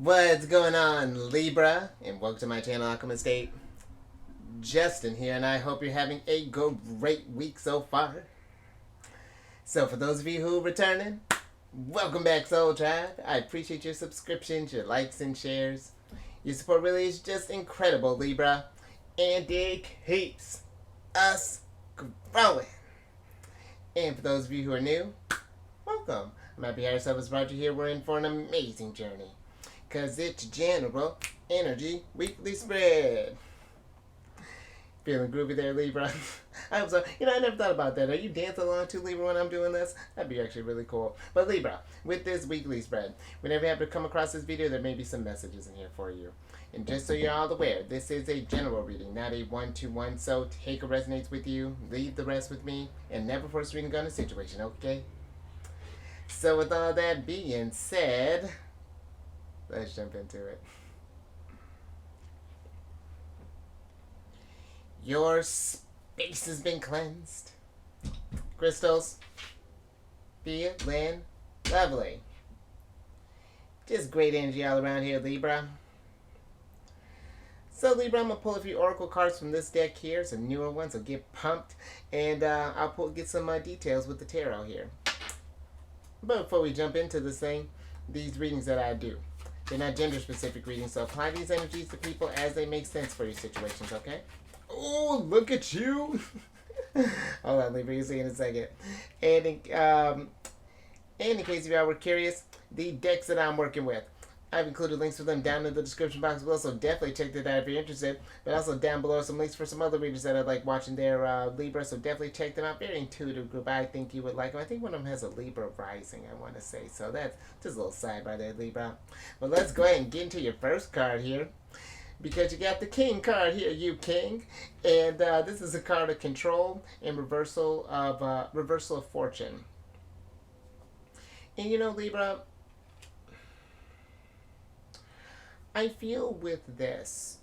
What's going on, Libra? And welcome to my channel, Alchemist. Justin here, and I hope you're having a great week so far. So, for those of you who are returning, welcome back, Soul Tribe. I appreciate your subscriptions, your likes, and shares. Your support really is just incredible, Libra, and it keeps us growing. And for those of you who are new, welcome. I'm happy yourself Roger here. We're in for an amazing journey, because it's General Energy Weekly Spread. Feeling groovy there, Libra? I hope so. I never thought about that. Are you dancing along too, Libra, when I'm doing this? That'd be actually really cool. But Libra, with this weekly spread, whenever you happen to come across this video, there may be some messages in here for you. And just so you're all aware, this is a general reading, not a one-to-one. So take what resonates with you, leave the rest with me, and never force reading on a situation, okay? So with all that being said, let's jump into it. Your space has been cleansed. Crystals, feeling lovely. Just great energy all around here, Libra. So, Libra, I'm going to pull a few oracle cards from this deck here, some newer ones, so get pumped. And I'll get some details with the tarot here. But before we jump into this thing, these readings that I do, they're not gender-specific readings, so apply these energies to people as they make sense for your situations, okay? Oh, look at you! Hold on, Libra, you'll see in a second. And in case you all were curious, the decks that I'm working with, I've included links for them down in the description box below, so definitely check that out if you're interested. But also down below are some links for some other readers that I like watching their Libra, so definitely check them out. Very intuitive group. I think you would like them. I think one of them has a Libra rising, I want to say. So that's just a little sidebar there, Libra. But let's go ahead and get into your first card here, because you got the King card here, you King. And this is a card of control and reversal of fortune. And Libra, I feel with this,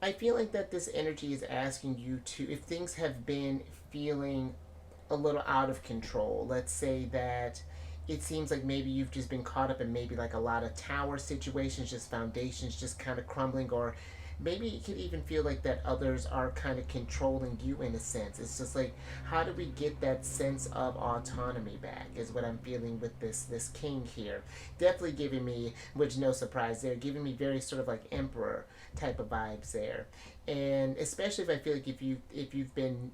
I feel like that this energy is asking you to, if things have been feeling a little out of control, let's say that it seems like maybe you've just been caught up in maybe like a lot of tower situations, just foundations just kind of crumbling, or maybe it could even feel like that others are kind of controlling you in a sense. It's just like, how do we get that sense of autonomy back is what I'm feeling with this King here. Definitely giving me, which no surprise there, giving me very sort of like Emperor type of vibes there. And especially if I feel like if you've been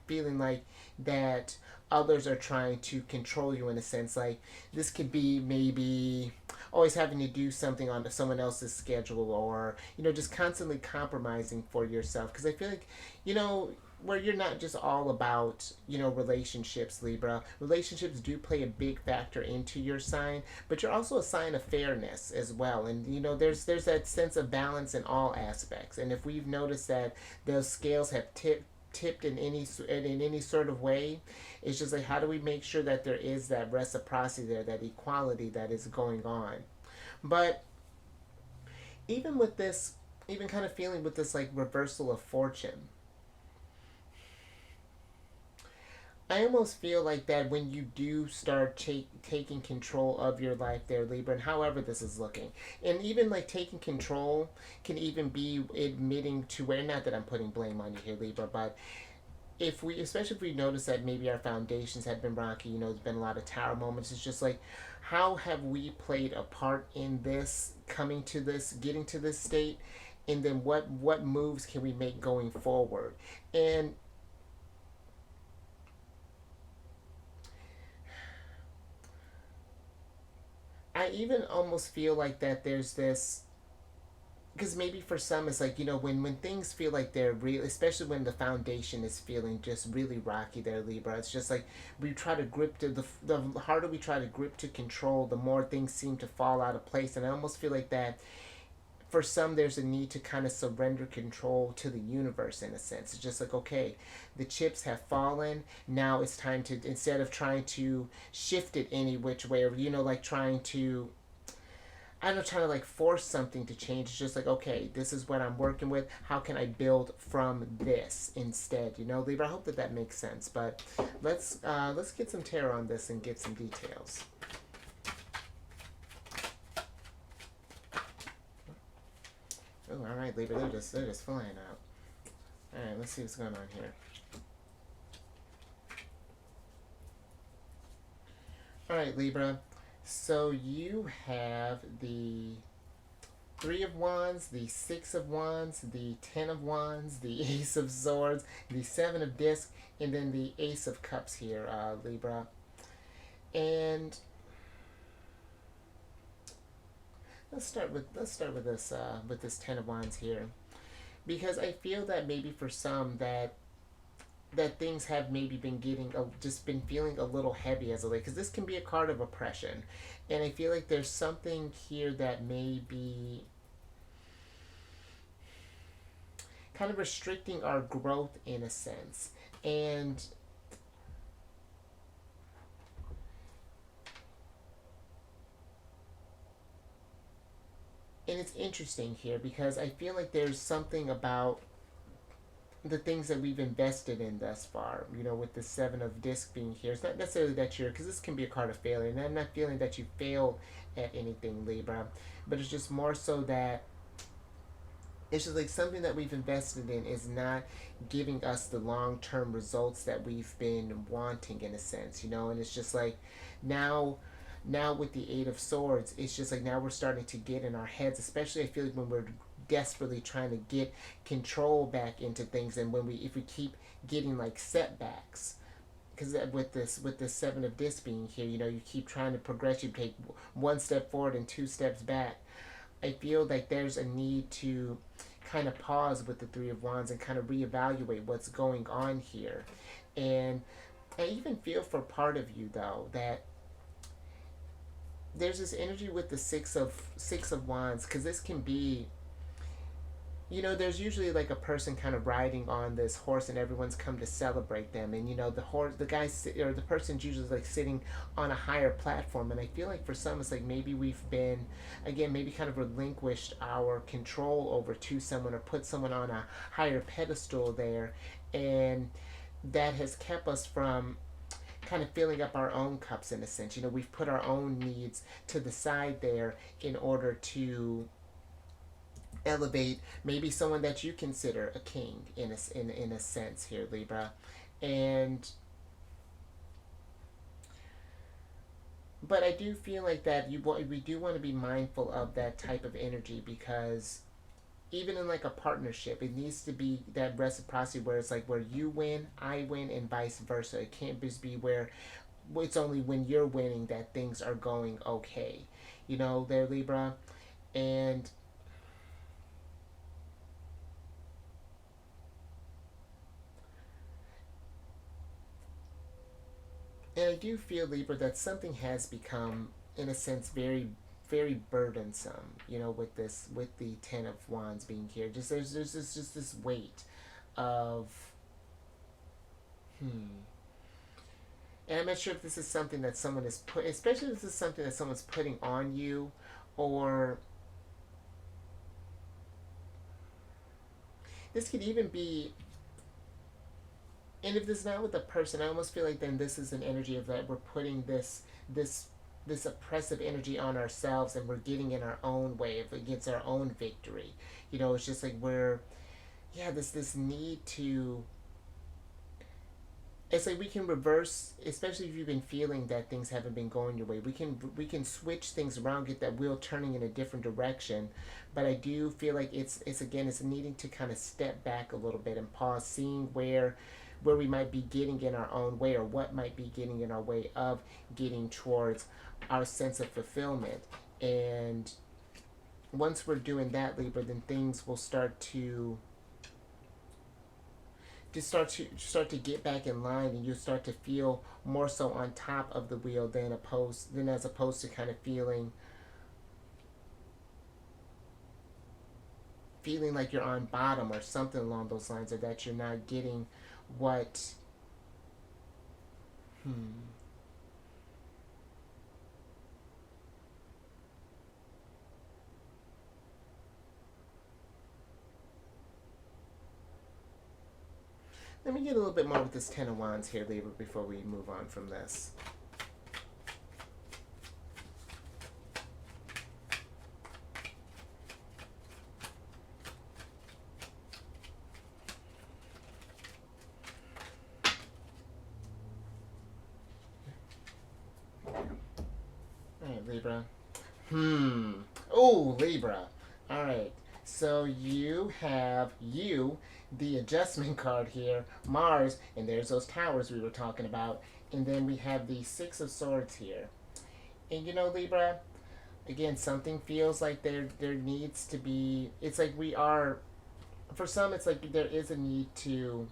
feeling like that others are trying to control you in a sense, like this could be maybe always having to do something on someone else's schedule, or just constantly compromising for yourself, because I feel like where you're not just all about relationships, Libra. Relationships do play a big factor into your sign, but you're also a sign of fairness as well. And there's that sense of balance in all aspects. And if we've noticed that those scales have tipped in any sort of way, it's just like, how do we make sure that there is that reciprocity there, that equality that is going on. But even with this, even kind of feeling with this like reversal of fortune, I almost feel like that when you do start taking control of your life there, Libra, and however this is looking, and even like taking control can even be admitting to where, not that I'm putting blame on you here, Libra, but especially if we notice that maybe our foundations have been rocky, there's been a lot of tower moments, it's just like, how have we played a part in this, coming to this, getting to this state, and then what moves can we make going forward? And I even almost feel like that there's this, because maybe for some it's like, when things feel like they're real, especially when the foundation is feeling just really rocky there, Libra, it's just like we try to grip to the harder we try to grip to control, the more things seem to fall out of place. And I almost feel like that for some there's a need to kind of surrender control to the universe in a sense. It's just like, okay, the chips have fallen, now it's time to, instead of trying to shift it any which way, or like trying to I'm not trying to like force something to change. It's just like, okay, this is what I'm working with. How can I build from this instead? You know, Libra. I hope that that makes sense. But let's get some tarot on this and get some details. Oh, all right, Libra. They're just flying out. All right, let's see what's going on here. All right, Libra. So you have the Three of Wands, the Six of Wands, the Ten of Wands, the Ace of Swords, the Seven of Discs, and then the Ace of Cups here, Libra. And let's start with this Ten of Wands here, because I feel that maybe for some that things have maybe been just been feeling a little heavy as of late, because this can be a card of oppression, and I feel like there's something here that may be kind of restricting our growth in a sense. And it's interesting here because I feel like there's something about the things that we've invested in thus far, you know, with the Seven of Disc being here. It's not necessarily that you're, because this can be a card of failure, and I'm not feeling that you failed at anything, Libra, but it's just more so that it's just like something that we've invested in is not giving us the long term results that we've been wanting in a sense, you know, and it's just like now with the Eight of Swords, it's just like now we're starting to get in our heads, especially I feel like when we're desperately trying to get control back into things, and when we if we keep getting like setbacks, because with this Seven of Discs being here, you know, you keep trying to progress, you take one step forward and two steps back. I feel like there's a need to kind of pause with the Three of Wands and kind of reevaluate what's going on here. And I even feel for part of you though that there's this energy with the Six of Wands, because this can be, you know, there's usually like a person kind of riding on this horse and everyone's come to celebrate them, and you know the guy or the person's usually like sitting on a higher platform, and I feel like for some it's like maybe we've been, again, maybe kind of relinquished our control over to someone or put someone on a higher pedestal there, and that has kept us from kind of filling up our own cups in a sense. You know, we've put our own needs to the side there in order to elevate maybe someone that you consider a king in a sense here, Libra. And but I do feel like that we do want to be mindful of that type of energy, because even in like a partnership, it needs to be that reciprocity where it's like where you win, I win, and vice versa. It can't just be where it's only when you're winning that things are going okay, you know, there, Libra. And And I do feel, Libra, that something has become, in a sense, very burdensome. You know, with the Ten of Wands being here, just this weight of hmm. And I'm not sure if this is something that someone is put, especially if this is something that someone's putting on you, or this could even be. And if this is not with a person, I almost feel like then this is an energy of that we're putting this this oppressive energy on ourselves, and we're getting in our own way of against our own victory. You know, it's just like we're, yeah, this need to, it's like we can reverse, especially if you've been feeling that things haven't been going your way, we can switch things around, get that wheel turning in a different direction. But I do feel like it's again, it's needing to kind of step back a little bit and pause, seeing where we might be getting in our own way, or what might be getting in our way of getting towards our sense of fulfillment. And once we're doing that, Libra, then things will start to get back in line, and you'll start to feel more so on top of the wheel than as opposed to kind of feeling like you're on bottom or something along those lines, or that you're not getting what hmm, Let me get a little bit more with this Ten of Wands here, Libra, before we move on from this. Alright, Libra. Oh, Libra. Alright. So you have the adjustment card here, Mars, and there's those towers we were talking about. And then we have the Six of Swords here. And you know, Libra, again, something feels like there needs to be, it's like we are, for some it's like there is a need to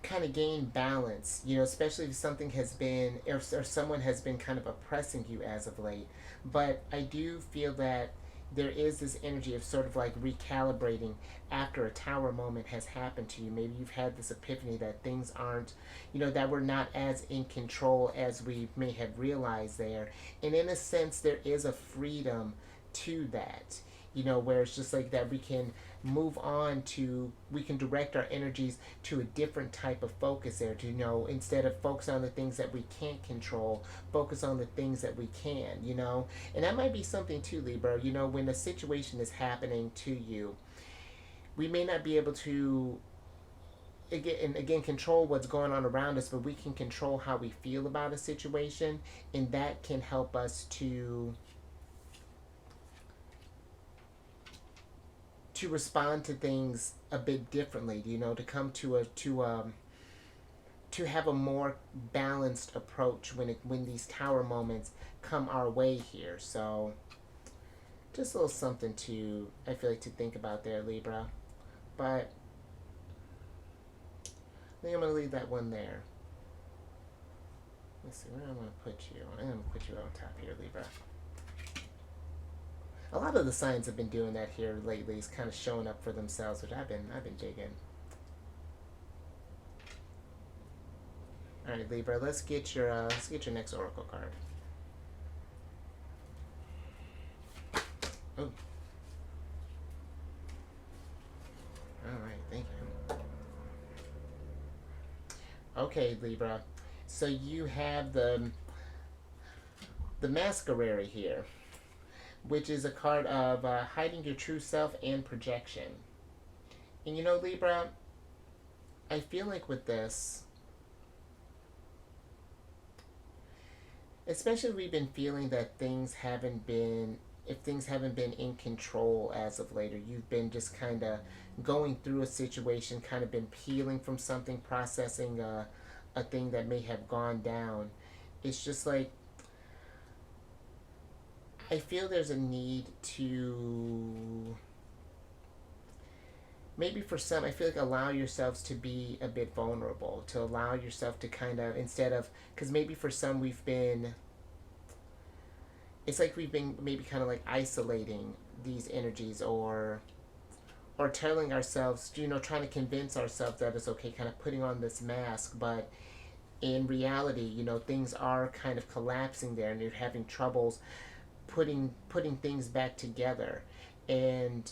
kind of gain balance, you know, especially if something has been, or someone has been kind of oppressing you as of late. But I do feel that there is this energy of sort of like recalibrating after a tower moment has happened to you. Maybe you've had this epiphany that things aren't, you know, that we're not as in control as we may have realized there. And in a sense, there is a freedom to that, you know, where it's just like that we can move on to, we can direct our energies to a different type of focus there, to, you know, instead of focus on the things that we can't control, focus on the things that we can, you know. And that might be something too, Libra, you know, when a situation is happening to you, we may not be able to again control what's going on around us, but we can control how we feel about a situation, and that can help us to respond to things a bit differently, you know, to come to have a more balanced approach when these tower moments come our way here. So just a little something to, I feel like, to think about there, Libra. But I think I'm gonna leave that one there. Let's see, where do I want to put you? I'm gonna put you on top here, Libra. A lot of the signs have been doing that here lately. Is kind of showing up for themselves, which I've been digging. All right, Libra. Let's get your next oracle card. Oh. All right, thank you. Okay, Libra. So you have the Masquerade here, which is a card of hiding your true self and projection. And you know, Libra, I feel like with this, especially we've been feeling that things haven't been, if things haven't been in control as of later, you've been just kind of going through a situation, kind of been peeling from something, processing a thing that may have gone down. It's just like, I feel there's a need to, maybe for some, I feel like allow yourselves to be a bit vulnerable, to allow yourself to kind of, instead of, because maybe for some we've been, it's like we've been maybe kind of like isolating these energies, or telling ourselves, you know, trying to convince ourselves that it's okay, kind of putting on this mask, but in reality, you know, things are kind of collapsing there, and you're having troubles putting things back together. And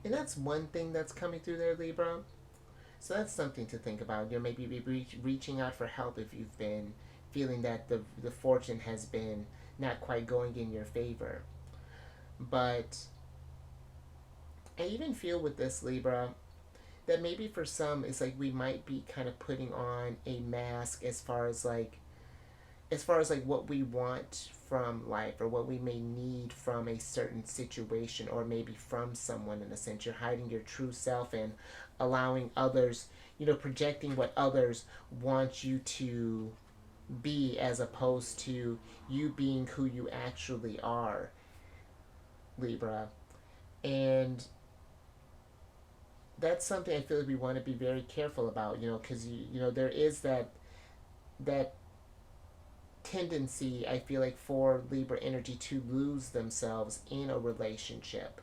that's one thing that's coming through there, Libra. So that's something to think about. You know, maybe be reaching out for help if you've been feeling that the fortune has been not quite going in your favor. But I even feel with this, Libra, that maybe for some it's like we might be kind of putting on a mask as far as like what we want from life, or what we may need from a certain situation, or maybe from someone. In a sense, you're hiding your true self and allowing others, you know, projecting what others want you to be, as opposed to you being who you actually are, Libra. And that's something I feel like we want to be very careful about, you know, because you know, there is that tendency, I feel like, for Libra energy to lose themselves in a relationship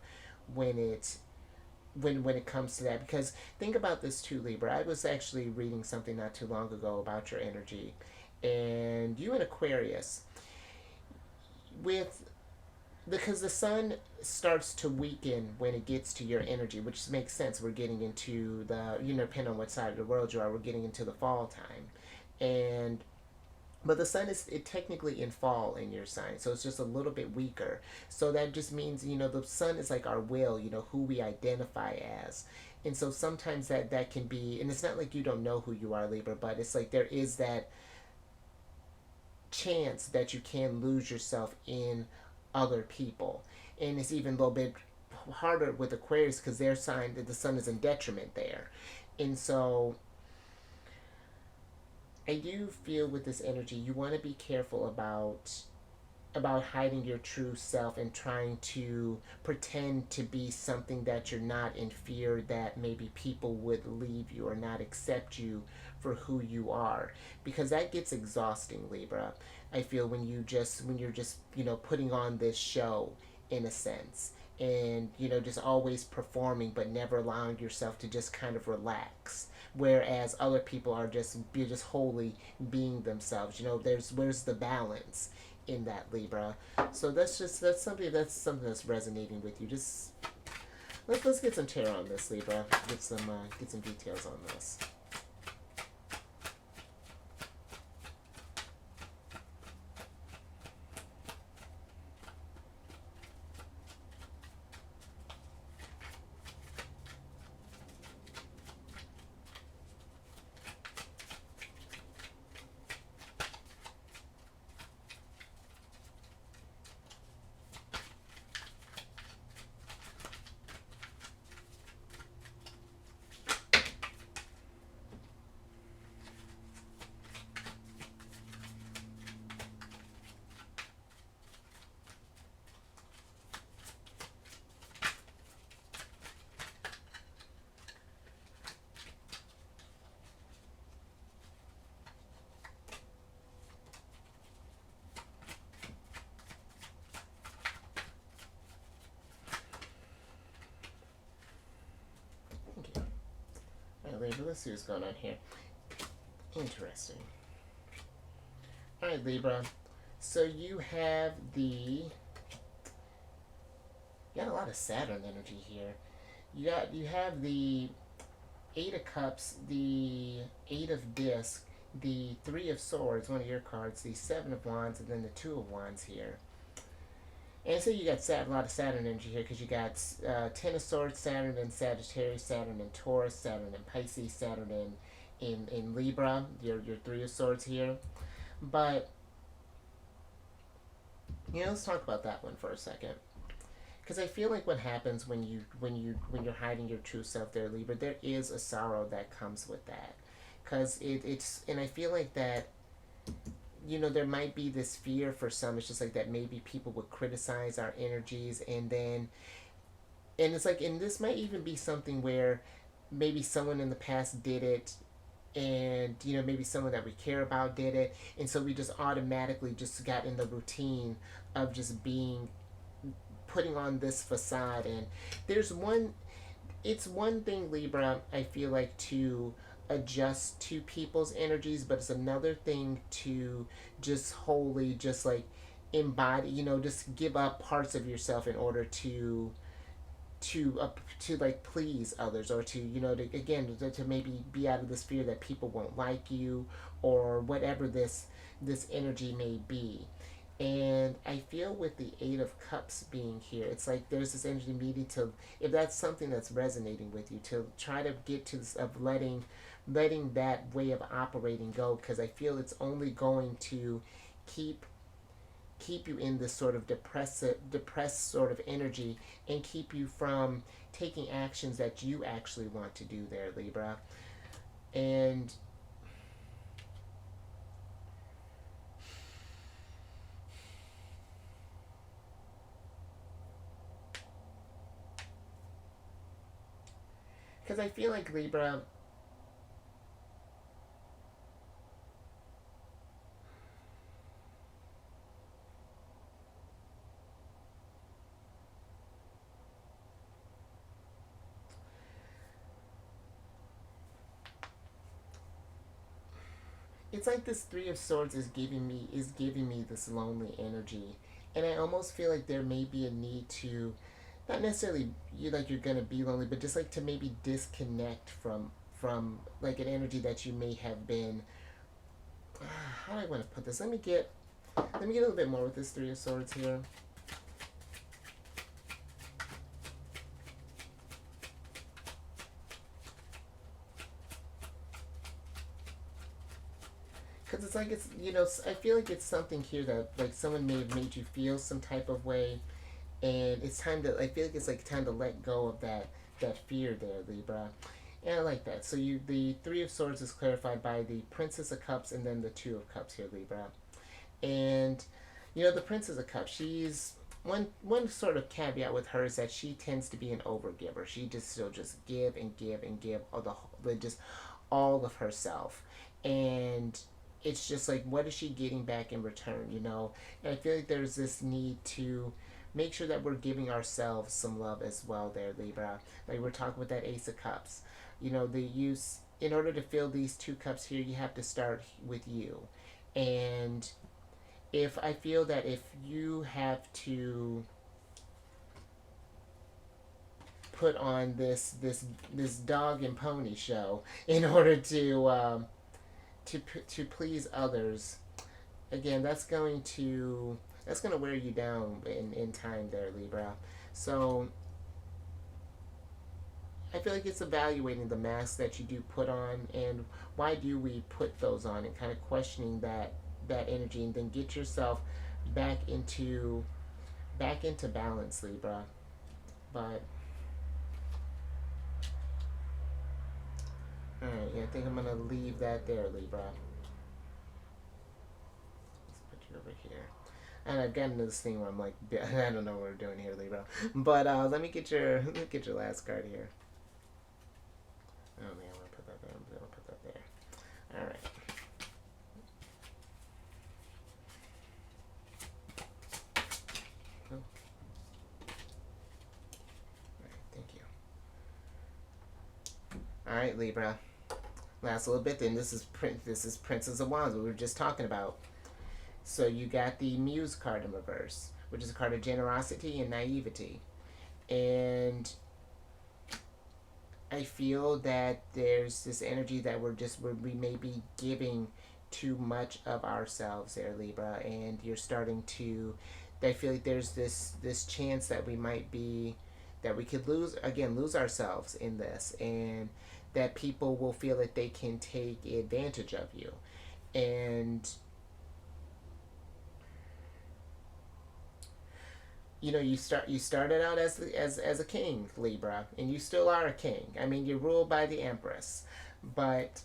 when it comes to that. Because think about this too, Libra. I was actually reading something not too long ago about your energy, and you in Aquarius with because the sun starts to weaken when it gets to your energy, which makes sense. We're getting into the, depending on what side of the world you are, we're getting into the fall time. And but the sun is it technically in fall in your sign, so it's just a little bit weaker. So that just means, the sun is like our will, who we identify as. And so sometimes that can be, and it's not like you don't know who you are, Libra, but it's like there is that chance that you can lose yourself in other people. And it's even a little bit harder with Aquarius because their sign that the sun is in detriment there. And so I do feel with this energy you want to be careful about hiding your true self and trying to pretend to be something that you're not, in fear that maybe people would leave you or not accept you for who you are, because that gets exhausting, Libra. I feel when you're just putting on this show in a sense, and just always performing but never allowing yourself to just kind of relax, whereas other people are just wholly being themselves. Where's the balance in that, Libra? So that's something that's resonating with you. Just let's get some tarot on this, Libra. Get some details on this. Thank you. All right, Libra, let's see what's going on here. Interesting. All right, Libra. So you got a lot of Saturn energy here. You have the Eight of Cups, the Eight of Discs, the Three of Swords, one of your cards, the Seven of Wands, and then the Two of Wands here. And so you got a lot of Saturn energy here because you got Ten of Swords, Saturn in Sagittarius, Saturn in Taurus, Saturn in Pisces, Saturn in Libra, your Three of Swords here. But, let's talk about that one for a second. Because I feel like what happens when you're hiding your true self there, Libra, there is a sorrow that comes with that. Because it's, and I feel like that, there might be this fear for some. It's just like that maybe people would criticize our energies, and it's like, and this might even be something where maybe someone in the past did it, and maybe someone that we care about did it, and so we just automatically just got in the routine of just putting on this facade. And there's one it's one thing, Libra, I feel like, to adjust to people's energies, but it's another thing to just wholly just like embody, just give up parts of yourself in order to like please others, or to to maybe be out of this fear that people won't like you, or whatever this energy may be. And I feel with the Eight of Cups being here, it's like there's this energy needing to, if that's something that's resonating with you, to try to get to this of letting that way of operating go, because I feel it's only going to keep you in this sort of depressed sort of energy, and keep you from taking actions that you actually want to do there, Libra. And because I feel like, Libra, it's like this Three of Swords is giving me this lonely energy, and I almost feel like there may be a need to, not necessarily you like you're gonna be lonely, but just like to maybe disconnect from like an energy that you may have been. How do I want to put this? Let me get a little bit more with this Three of Swords here. Because it's like I feel like it's something here that like someone may have made you feel some type of way, and it's time to. I feel like it's like time to let go of that fear there, Libra. And I like that. So the Three of Swords is clarified by the Princess of Cups and then the Two of Cups here, Libra. And the Princess of Cups, she's one sort of caveat with her is that she tends to be an overgiver. She'll just give and give and give just all of herself, and it's just like, what is she getting back in return? And I feel like there's this need to make sure that we're giving ourselves some love as well there, Libra. Like we're talking with that Ace of Cups. The use, in order to fill these two cups here, you have to start with you. And if I feel that if you have to put on this dog and pony show in order to please others, again, that's going to wear you down in time there, Libra. So I feel like it's evaluating the masks that you do put on, and why do we put those on, and kind of questioning that energy, and then get yourself back into balance, Libra. But all right, yeah, I think I'm gonna leave that there, Libra. Let's put you over here. And I've gotten into this thing where I'm like, I don't know what we're doing here, Libra. But let me get your last card here. Oh man, I'm gonna put that there. I'm gonna put that there. All right. Oh. All right. Thank you. All right, Libra. Last little bit. Then this is Princess of Wands, what we were just talking about. So you got the Muse card in reverse, which is a card of generosity and naivety, and I feel that there's this energy that we may be giving too much of ourselves there, Libra, and you're starting to. I feel like there's this chance that we could lose ourselves in this, and that people will feel that they can take advantage of you, and you started out as a king, Libra, and you still are a king. I mean, you're ruled by the Empress, but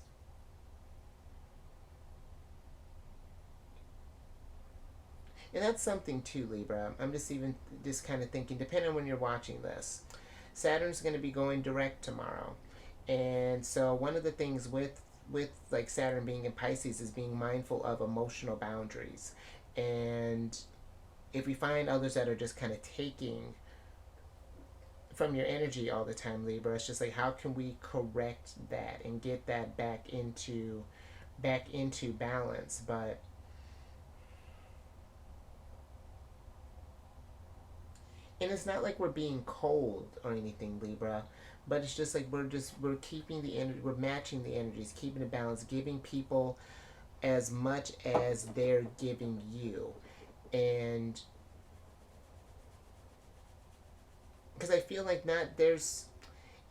and that's something too, Libra. I'm just kind of thinking, depending on when you're watching this, Saturn's going to be going direct tomorrow, and so one of the things with like Saturn being in Pisces is being mindful of emotional boundaries, and if we find others that are just kind of taking from your energy all the time, Libra, it's just like, how can we correct that and get that back into balance? But and it's not like we're being cold or anything, Libra, but it's just like we're keeping the energy, we're matching the energies, keeping it balanced, giving people as much as they're giving you. And because I feel like not there's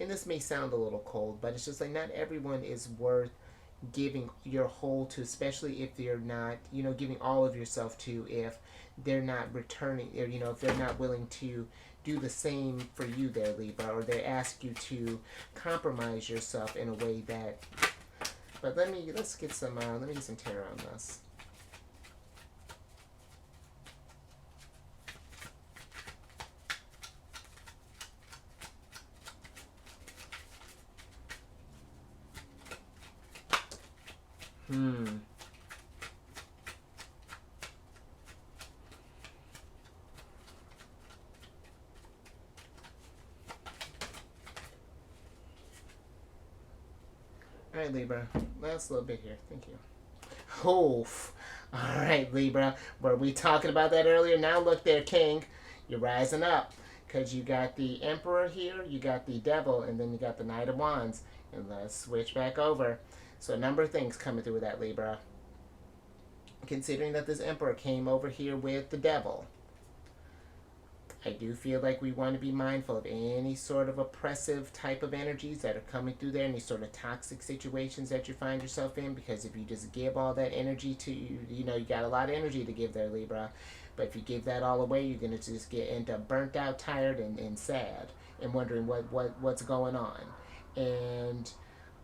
and this may sound a little cold, but it's just like not everyone is worth giving your whole to, especially if you're not, giving all of yourself to, if they're not returning, or if they're not willing to do the same for you there, Libra, or they ask you to compromise yourself in a way that. But let's get some tarot on this. Hmm. All right, Libra. Last little bit here. Thank you. Oof. All right, Libra. Were we talking about that earlier? Now look there, King. You're rising up. Because you got the Emperor here, you got the Devil, and then you got the Knight of Wands. And let's switch back over. So a number of things coming through with that, Libra. Considering that this Emperor came over here with the Devil, I do feel like we want to be mindful of any sort of oppressive type of energies that are coming through there, any sort of toxic situations that you find yourself in, because if you just give all that energy to you, you know, you got a lot of energy to give there, Libra, but if you give that all away, you're going to just end up burnt out, tired, and sad, and wondering what's going on. And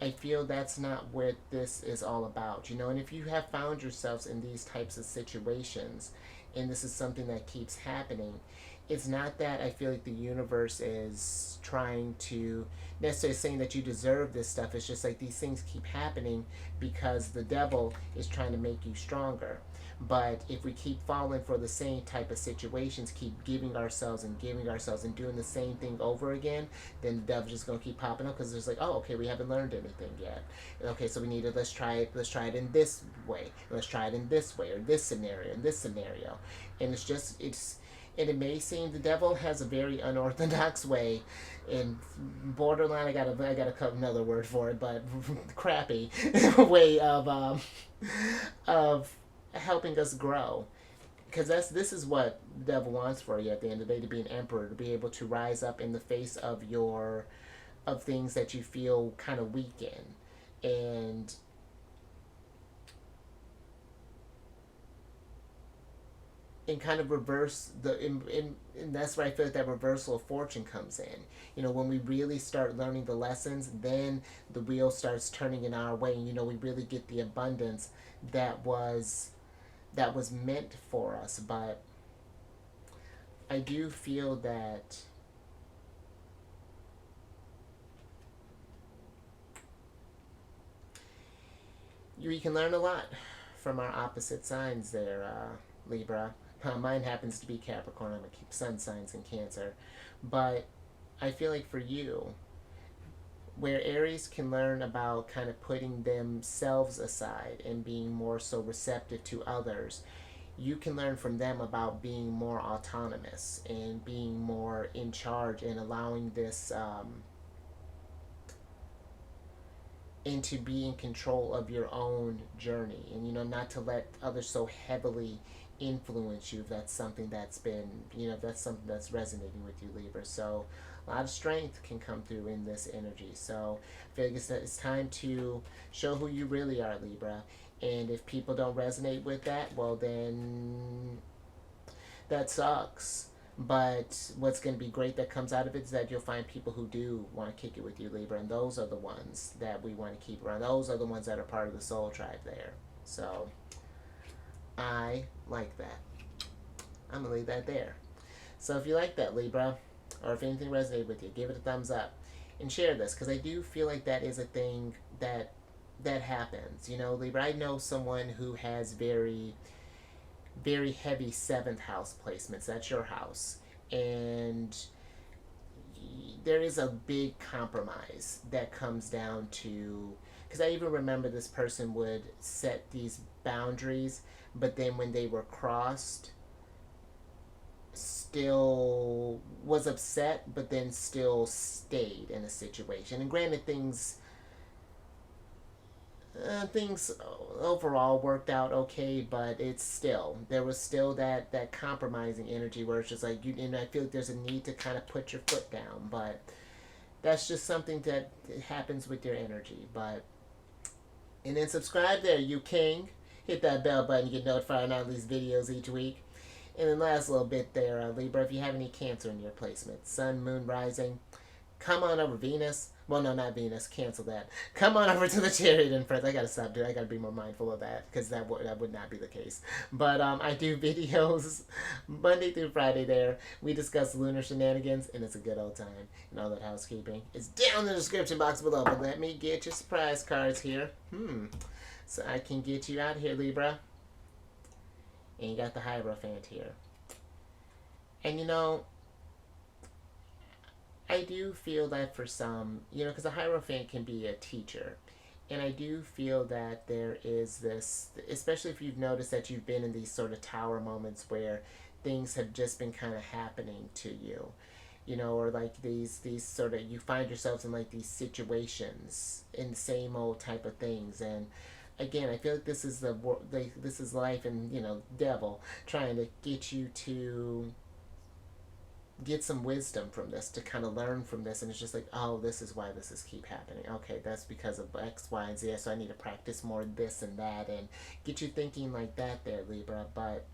I feel that's not what this is all about, you know. And if you have found yourselves in these types of situations, and this is something that keeps happening, it's not that I feel like the universe is trying to necessarily saying that you deserve this stuff. It's just like these things keep happening because the devil is trying to make you stronger. But if we keep falling for the same type of situations, keep giving ourselves and doing the same thing over again, then the devil's just gonna keep popping up because it's like, oh, okay, we haven't learned anything yet. Okay, so we need to let's try it in this way. Let's try it in this way, or this scenario, and and it may seem the devil has a very unorthodox way, and borderline. I gotta cut another word for it, but crappy way of helping us grow. Because this is what the devil wants for you at the end of the day, to be an emperor, to be able to rise up in the face of things that you feel kind of weak in, and kind of reverse and that's where I feel like that reversal of fortune comes in. You know, when we really start learning the lessons, then the wheel starts turning in our way, and you know, we really get the abundance that was meant for us. But I do feel that we can learn a lot from our opposite signs there, Libra. Mine happens to be Capricorn. I'm a sun signs in Cancer. But I feel like for you, where Aries can learn about kind of putting themselves aside and being more so receptive to others, you can learn from them about being more autonomous and being more in charge and allowing this into be in control of your own journey, and you know, not to let others so heavily influence you if that's something that's been, you know, if that's something that's resonating with you, Libra. So a lot of strength can come through in this energy. So I feel like it's time to show who you really are, Libra. And if people don't resonate with that, well, then that sucks. But what's going to be great that comes out of it is that you'll find people who do want to kick it with you, Libra, and those are the ones that we want to keep around. Those are the ones that are part of the soul tribe there. So I like that. I'm going to leave that there. So if you like that, Libra, or if anything resonated with you, give it a thumbs up and share this, because I do feel like that is a thing that happens. You know, Libra, I know someone who has very heavy seventh house placements. That's your house. And there is a big compromise that comes down to, because I even remember this person would set these boundaries, but then when they were crossed, still was upset, but then still stayed in a situation. And granted, things overall worked out okay, but it's still, there was still that compromising energy where it's just like you, and I feel like there's a need to kind of put your foot down, but that's just something that happens with your energy. But and then subscribe there, you king. Hit that bell button to get notified on all these videos each week. And then last little bit there, Libra, if you have any Cancer in your placement, Sun, Moon, Rising, come on over. Venus, well, no, not Venus, cancel that. Come on over to the Chariot in Friends. I gotta stop doing, I gotta be more mindful of that, because that would not be the case. But I do videos Monday through Friday there. We discuss lunar shenanigans, and it's a good old time. And all that housekeeping is down in the description box below. But let me get your surprise cards here. So I can get you out here, Libra. And you got the Hierophant here. And you know, I do feel that for some, you know, because a Hierophant can be a teacher. And I do feel that there is this, especially if you've noticed that you've been in these sort of tower moments where things have just been kind of happening to you, you know, or like these sort of, you find yourselves in like these situations in the same old type of things. And again, I feel like this is like this is life, and you know, devil trying to get you to get some wisdom from this, to kind of learn from this. And it's just like, oh, this is why this is keep happening. Okay, that's because of X, Y, and Z, so I need to practice more this and that, and get you thinking like that there, Libra. But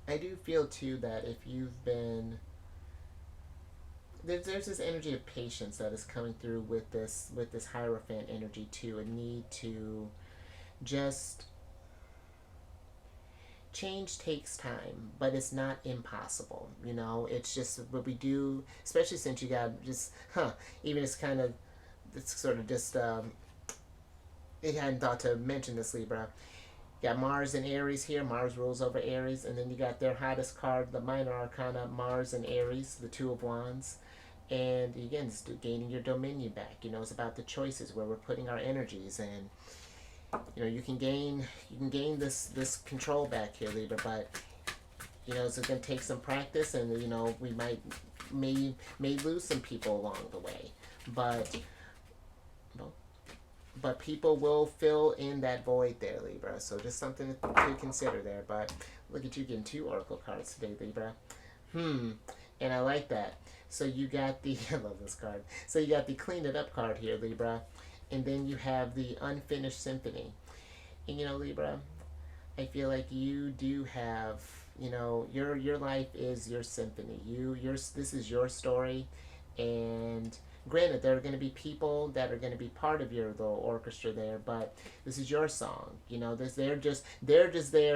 I do feel too that if you've been, there's this energy of patience that is coming through with this Hierophant energy too, a need to just, change takes time, but it's not impossible. You know, it's just what we do, especially since you got just, even it's kind of, it's sort of just, I hadn't thought to mention this, Libra. You got Mars and Aries here. Mars rules over Aries. And then you got their hottest card, the minor arcana, Mars and Aries, the Two of Wands. And again, it's gaining your dominion back. You know, it's about the choices, where we're putting our energies. And you know, you can gain this control back here, Libra. But you know, it's going to take some practice, and you know, we may lose some people along the way, but well, but people will fill in that void there, Libra. So just something to consider there. But look at you getting 2 oracle cards today, Libra. And I like that. So you got the I love this card. So you got the clean it up card here, Libra. And then you have the unfinished symphony. And you know, Libra, I feel like you do have, you know, your life is your symphony. This is your story. And granted, there are going to be people that are going to be part of your little orchestra there, but this is your song. You know, they're just there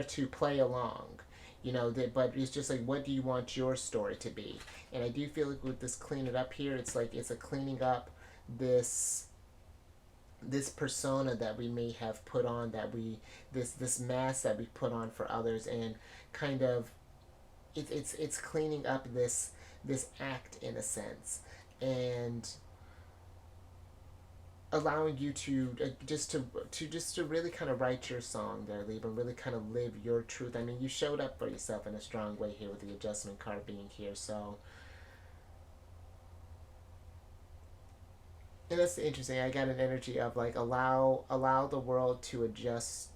to play along. You know, but it's just like, what do you want your story to be? And I do feel like with this clean it up here, it's like it's a cleaning up this persona that we may have put on, this mask that we put on for others, and kind of it's cleaning up this act in a sense, and allowing you to just to really kind of write your song there, Libra, and really kind of live your truth. I mean, you showed up for yourself in a strong way here with the adjustment card being here. So, and that's interesting. I got an energy of like, allow the world to adjust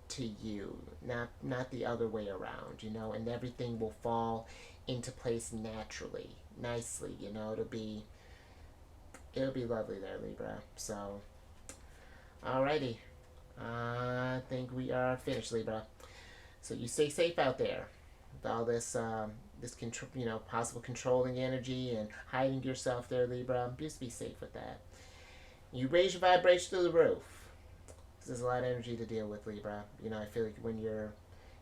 to you, not the other way around, you know, and everything will fall into place naturally, nicely, you know. It'll be lovely there, Libra. So, alrighty, I think we are finished, Libra. So you stay safe out there with all this control, you know, possible controlling energy and hiding yourself there, Libra. Just be safe with that. You raise your vibration through the roof. There's a lot of energy to deal with, Libra. You know, I feel like when you're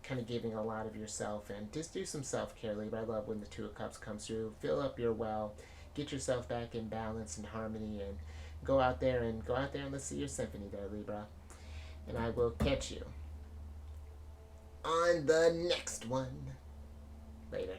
kind of giving a lot of yourself, and just do some self-care, Libra. I love when the Two of Cups comes through. Fill up your well. Get yourself back in balance and harmony, and go out there and let's see your symphony there, Libra. And I will catch you on the next one. Later.